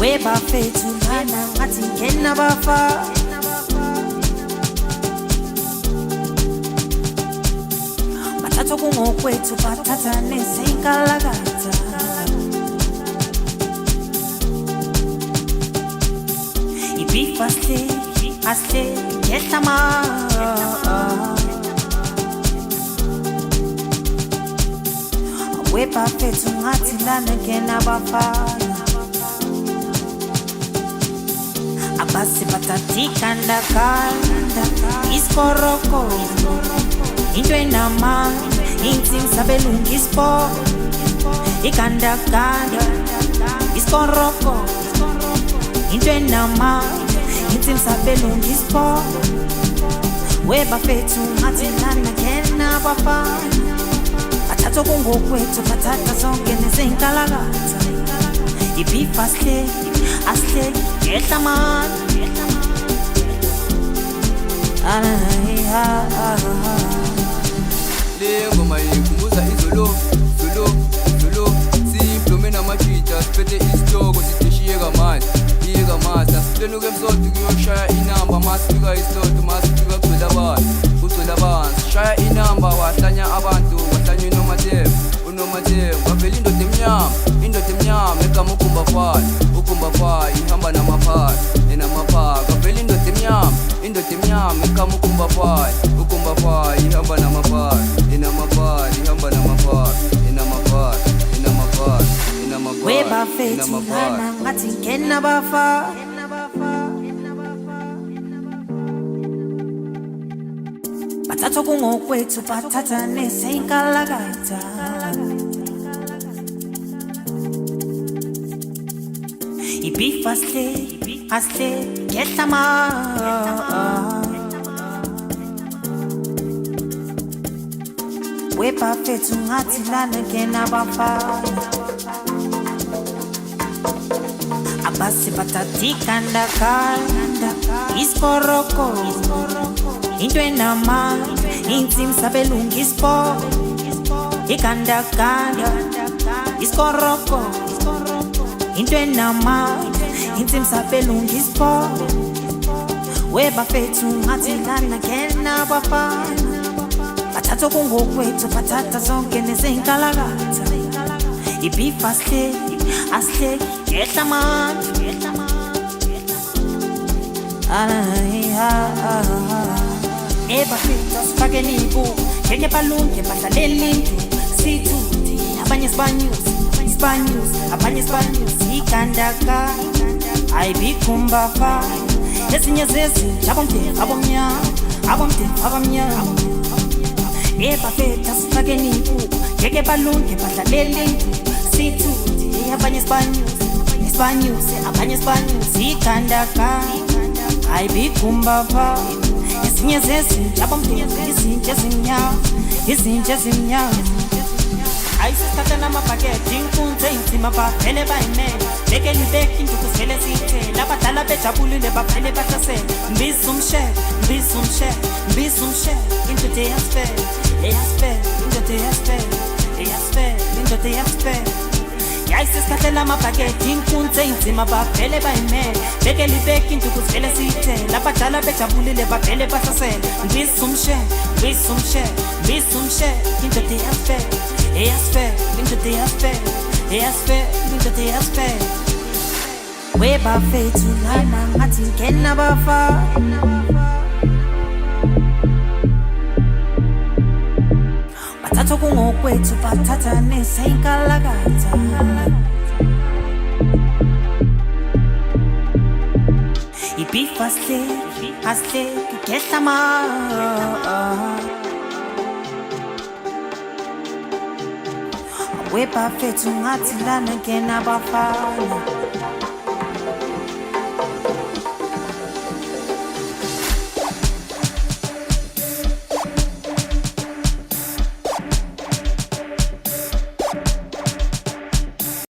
weba fethu lana ngathi ngena bafa bathatha kungokwethu bathatha nezinkalakatha ibifa asle yehlama weba fethu ngathi lana ngena bafa abasi batatika ndakanda iskoroko into enama intim sabelungi ispo ikandakanda iskoroko into enama intim sabelungi ispo weba fethu ngathi lana ngena bafana bathatha kungokwethu bathatha zonke nezinkalakatha ibifa asle yehlaman lengo mayikhumbuza izolo siplume namajita siphethe isitoko sitishiyeka manje asiplenuke emsoto kuyoshaya inamba masifika isloto masifika kugcwele abantu sishaya inamba wahlanya abantu wahlanya unomathembu kwavela indoda emnyama egama ukumbafayo ihamba namaphara kwavela indoda emnyama egama ukumbafayo ihamba namaphara ihamba namaphara weba fethu lana ngathi ngena bafa bathatha kungokwethu bathatha nezinkalakatha ibifa asle yehlama weba fethu ngathi lana ngena bafana abasi batatika ndakanda iskoroko into enama intim sabelungi ispo ikandakanda iskoroko into enama intim sabelungi ispo weba fethu ngathi lana ngena bafana bathatha kungokwethu bathatha zonke nezinkalakatha ibifa asle yehlaman eba fethu asifake nibu ngeke balunge badlalelintu sithuthi abanye sibanyusi ikandaka ayibikumbafa ezinye zezinja abomnyama eba fethu asifake nibu ngeke balunge badlalelintu sithuthi abanye sibanyusi abanye ikandaka ayibikumbafa ezinye zezinja izinja ezimnyama ayisithatha namabhakede inkunze inzima bavele bayimele beke libeki induku zivele ziyithele abadala bejabulile bavele bahlasele mbiza umshere indoda eyasifele yayisisihlatlela amabhakede inkunze inzima bavele bayimele beke libeki induku zivele ziyithele abadala bejabulile bavele bahlasele mbiza umshere indoda eyasifele weba fethu lana ngathi ngena bafa bathatha kungokwethu bathatha nezinkalakatha ibifa asle yehlama weba fethu ngathi lana ngena bafana